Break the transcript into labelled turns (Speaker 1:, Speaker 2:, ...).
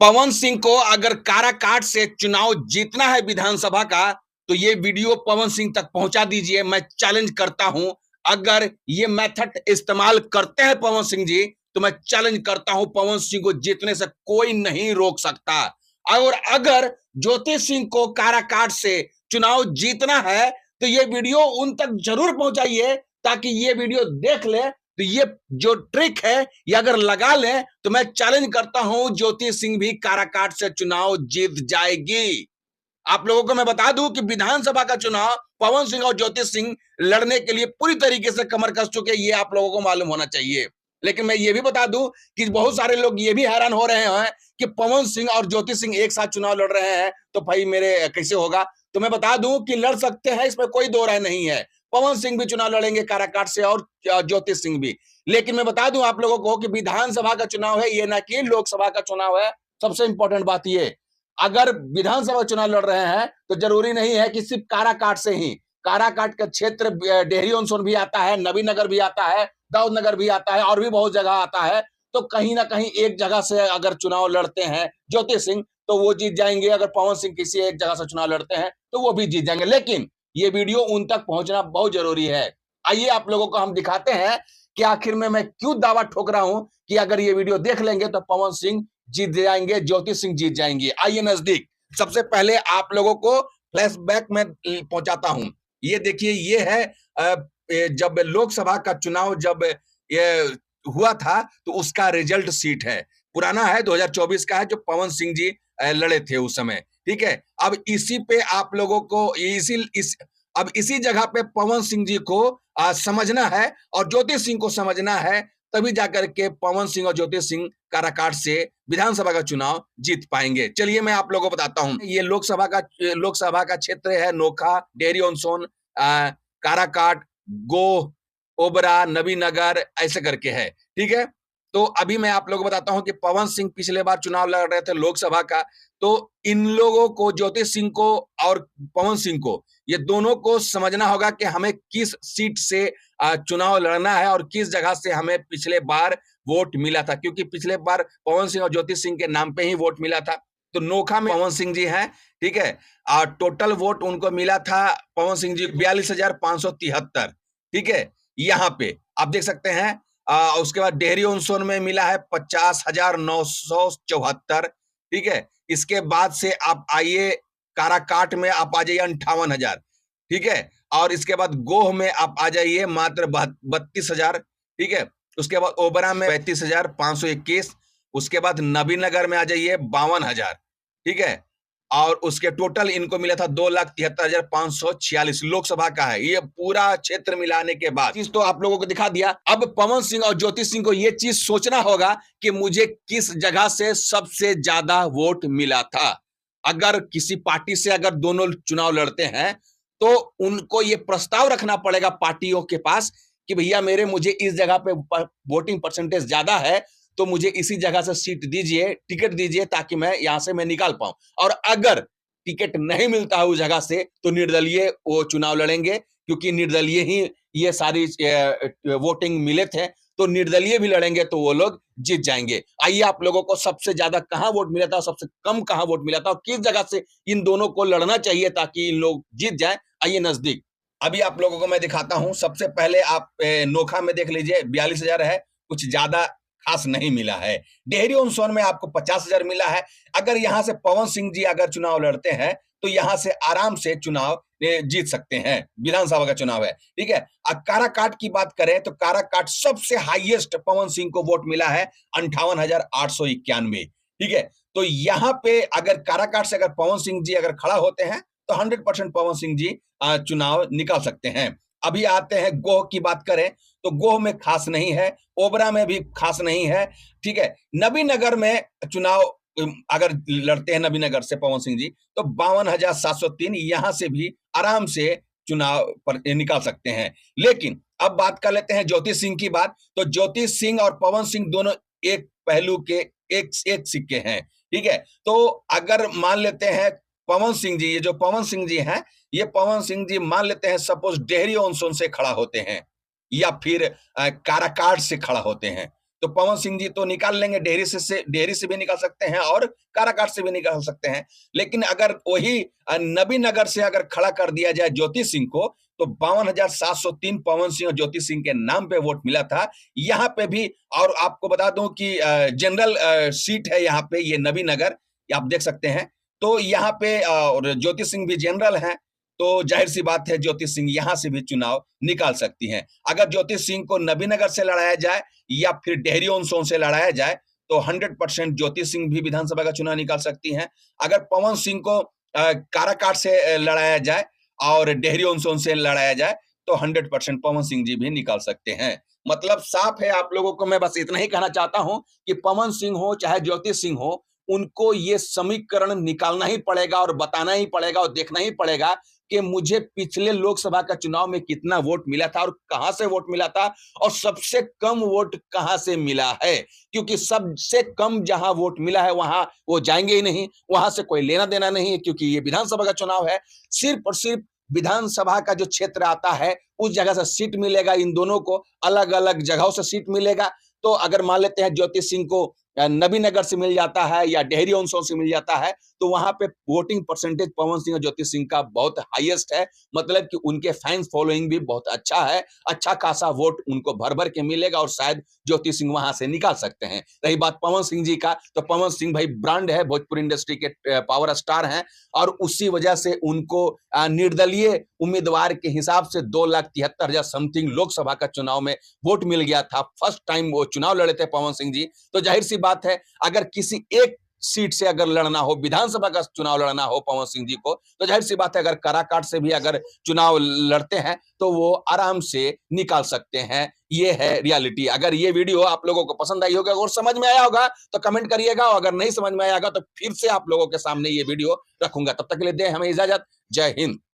Speaker 1: पवन सिंह को अगर काराकाट से चुनाव जीतना है विधानसभा का, तो ये वीडियो पवन सिंह तक पहुंचा दीजिए। मैं चैलेंज करता हूं, अगर ये मेथड इस्तेमाल करते हैं पवन सिंह जी, तो मैं चैलेंज करता हूं पवन सिंह को जीतने से कोई नहीं रोक सकता। और अगर ज्योति सिंह को काराकाट से चुनाव जीतना है, तो ये वीडियो उन तक जरूर पहुंचाइए, ताकि ये वीडियो देख ले। तो ये जो ट्रिक है, ये अगर लगा लें, तो मैं चैलेंज करता हूं ज्योति सिंह भी काराकाट से चुनाव जीत जाएगी। आप लोगों को मैं बता दूं कि विधानसभा का चुनाव पवन सिंह और ज्योति सिंह लड़ने के लिए पूरी तरीके से कमर कस चुके हैं, ये आप लोगों को मालूम होना चाहिए। लेकिन मैं ये भी बता दूं कि बहुत सारे लोग ये भी हैरान हो रहे हैं कि पवन सिंह और ज्योति सिंह एक साथ चुनाव लड़ रहे हैं, तो भाई मेरे कैसे होगा। तो मैं बता दूं कि लड़ सकते हैं, इसमें कोई दो राय नहीं है। पवन सिंह भी चुनाव लड़ेंगे काराकाट से और ज्योति सिंह भी। लेकिन मैं बता दूं आप लोगों को कि विधानसभा का चुनाव है, ये ना कि लोकसभा का चुनाव है। सबसे इंपॉर्टेंट बात ये, अगर विधानसभा चुनाव लड़ रहे हैं, तो जरूरी नहीं है कि सिर्फ काराकाट से ही। काराकाट का क्षेत्र डेहरी ऑन सोन भी आता है, नबीनगर भी आता है, दाऊद नगर भी आता है, और भी बहुत जगह आता है। तो कहीं ना कहीं एक जगह से अगर चुनाव लड़ते हैं ज्योति सिंह, तो वो जीत जाएंगे। अगर पवन सिंह किसी एक जगह से चुनाव लड़ते हैं, तो वो भी जीत जाएंगे। लेकिन ये वीडियो उन तक पहुंचना बहुत जरूरी है। आइए आप लोगों को हम दिखाते हैं कि आखिर में मैं क्यों दावा ठोक रहा हूं कि अगर ये वीडियो देख लेंगे तो पवन सिंह जीत जाएंगे, ज्योति सिंह जीत जाएंगे। आइए नजदीक। सबसे पहले आप लोगों को फ्लैशबैक में पहुंचाता हूं। ये देखिए, ये है जब लोकसभा का चुनाव जब ये हुआ था, तो उसका रिजल्ट सीट है। पुराना है, 2024 का है, जो पवन सिंह जी लड़े थे उस समय। ठीक है, अब इसी पे आप लोगों को अब इसी जगह पे पवन सिंह जी को समझना है और ज्योति सिंह को समझना है, तभी जाकर के पवन सिंह और ज्योति सिंह काराकाट से विधानसभा का चुनाव जीत पाएंगे। चलिए मैं आप लोगों को बताता हूं। ये लोकसभा का क्षेत्र है नोखा, डेहरी ऑन सोन, काराकाट, गोह, ओबरा, नबीनगर, ऐसे करके है। ठीक है, तो अभी मैं आप लोगों को बताता हूं कि पवन सिंह पिछले बार चुनाव लड़ रहे थे लोकसभा का। तो इन लोगों को, ज्योति सिंह को और पवन सिंह को, ये दोनों को समझना होगा कि हमें किस सीट से चुनाव लड़ना है और किस जगह से हमें पिछले बार वोट मिला था, क्योंकि पिछले बार पवन सिंह और ज्योति सिंह के नाम पे ही वोट मिला था। तो नोखा में पवन सिंह जी हैं। ठीक है, और टोटल वोट उनको मिला था पवन सिंह जी 42,573। ठीक है, यहाँ पे आप देख सकते हैं। उसके बाद डेहरी ऑन सोन में मिला है 50,974। ठीक है, इसके बाद से आप आइए काराकाट में, आप आ जाइए 58,000। ठीक है, और इसके बाद गोह में आप आ जाइए मात्र 32,000। ठीक है, उसके बाद ओबरा में 35,521। उसके बाद नबीनगर में आ जाइए 52,000। ठीक है, और उसके टोटल इनको मिला था 2,73,546। लोकसभा का है ये पूरा क्षेत्र मिलाने के बाद। चीज तो आप लोगों को दिखा दिया। अब पवन सिंह और ज्योति सिंह को ये चीज सोचना होगा कि मुझे किस जगह से सबसे ज्यादा वोट मिला था। अगर किसी पार्टी से अगर दोनों चुनाव लड़ते हैं, तो उनको ये प्रस्ताव रखना पड़ेगा पार्टियों के पास कि भैया मुझे इस जगह पे वोटिंग परसेंटेज ज्यादा है, तो मुझे इसी जगह से सीट दीजिए, टिकट दीजिए, ताकि मैं यहां से मैं निकाल पाऊं। और अगर टिकट नहीं मिलता है उस जगह से, तो निर्दलीय वो चुनाव लड़ेंगे, क्योंकि निर्दलीय ही ये सारी वोटिंग मिले थे। तो निर्दलीय भी लड़ेंगे तो वो लोग जीत जाएंगे। आइए आप लोगों को सबसे ज्यादा कहां वोट मिला था, सबसे कम कहां वोट मिला था, और किस जगह से इन दोनों को लड़ना चाहिए ताकि इन लोग जीत जाए। आइए नजदीक। अभी आप लोगों को मैं दिखाता हूं। सबसे पहले आप नोखा में देख लीजिए, 42,000 है, कुछ ज्यादा खास नहीं मिला है। डेहरी ऑन सोन में आपको 50,000 मिला है। अगर यहां से पवन सिंह जी अगर चुनाव लड़ते हैं, तो यहां से आराम से चुनाव जीत सकते हैं। विधानसभा का चुनाव है। ठीक है, अब काराकाट की बात करें तो काराकाट सबसे हाईएस्ट पवन सिंह को वोट मिला है 58,891। ठीक है, तो यहां पे अगर काराकाट से अगर पवन सिंह जी अगर खड़ा होते हैं, तो 100% पवन सिंह जी चुनाव निकाल सकते हैं। अभी आते हैं गोह की बात करें, तो गोह में खास नहीं है, ओबरा में भी खास नहीं है। ठीक है, नबीनगर में चुनाव अगर लड़ते हैं नबीनगर से पवन सिंह जी, तो 52,703, यहां से भी आराम से चुनाव पर निकाल सकते हैं। लेकिन अब बात कर लेते हैं ज्योति सिंह की बात। तो ज्योति सिंह और पवन सिंह दोनों एक पहलू के एक सिक्के हैं। ठीक है, तो अगर मान लेते हैं पवन सिंह जी, ये जो पवन सिंह जी हैं, ये पवन सिंह जी मान लेते हैं सपोज डेहरी ऑन सोन से खड़ा होते हैं, या फिर काराकाट से खड़ा होते हैं, तो पवन सिंह जी तो निकाल लेंगे, डेहरी से भी निकाल सकते हैं और काराकाट से भी निकाल सकते हैं। लेकिन अगर वही नबीनगर से अगर खड़ा कर दिया जाए ज्योति सिंह को, तो 52,703 पवन सिंह और ज्योति सिंह के नाम पे वोट मिला था। यहाँ पे भी, और आपको बता दूं कि जनरल सीट है यहाँ पे, ये नबीनगर, आप देख सकते हैं। तो यहाँ पे और ज्योति सिंह भी जनरल हैं, तो जाहिर सी बात है ज्योति सिंह यहाँ से भी चुनाव निकाल सकती हैं। अगर ज्योति सिंह को नबीनगर से लड़ाया जाए या फिर डेहरी ऑन सोन से लड़ाया जाए, तो 100% ज्योति सिंह भी विधानसभा का चुनाव निकाल सकती हैं। अगर पवन सिंह को काराकाट से लड़ाया जाए और डेहरी ऑन सोन से लड़ाया जाए, तो 100% पवन सिंह जी भी निकाल सकते हैं। मतलब साफ है, आप लोगों को मैं बस इतना ही कहना चाहता हूं कि पवन सिंह हो चाहे ज्योति सिंह हो, उनको ये समीकरण निकालना ही पड़ेगा और बताना ही पड़ेगा और देखना ही पड़ेगा कि मुझे पिछले लोकसभा का चुनाव में कितना वोट मिला था और कहां से वोट मिला था और सबसे कम वोट कहां से मिला है। क्योंकि सबसे कम जहां वोट मिला है वहां वो जाएंगे ही नहीं, वहां से कोई लेना देना नहीं है, क्योंकि ये विधानसभा का चुनाव है। सिर्फ और सिर्फ विधानसभा का जो क्षेत्र आता है उस जगह से सीट मिलेगा, इन दोनों को अलग अलग जगहों से सीट मिलेगा। तो अगर मान लेते हैं ज्योति सिंह को नबीनगर से मिल जाता है या डेहरी ऑन सोन से मिल जाता है, तो वहां पे वोटिंग परसेंटेज पवन सिंह और ज्योति सिंह का बहुत हाईएस्ट है। मतलब कि उनके फैंस फॉलोइंग भी बहुत अच्छा है, अच्छा खासा वोट उनको भर भर के मिलेगा और शायद ज्योति सिंह वहां से निकाल सकते हैं। रही बात पवन सिंह जी का, तो पवन सिंह भाई ब्रांड है, भोजपुरी इंडस्ट्री के पावर स्टार हैं और उसी वजह से उनको निर्दलीय उम्मीदवार के हिसाब से 2,73,000 समथिंग लोकसभा का चुनाव में वोट मिल गया था। फर्स्ट टाइम वो चुनाव लड़े थे पवन सिंह जी। तो जाहिर सी बात है, अगर किसी एक सीट से अगर लड़ना हो, विधानसभा का चुनाव लड़ना हो पवन सिंह जी को, तो जाहिर सी बात है अगर काराकाट से भी अगर चुनाव लड़ते हैं तो वो आराम से निकाल सकते हैं। ये है रियलिटी। अगर ये वीडियो आप लोगों को पसंद आई होगा और समझ में आया होगा तो कमेंट करिएगा, और अगर नहीं समझ में आएगा तो फिर से आप लोगों के सामने ये वीडियो रखूंगा। तब तक के लिए दें हमें इजाजत। जय हिंद।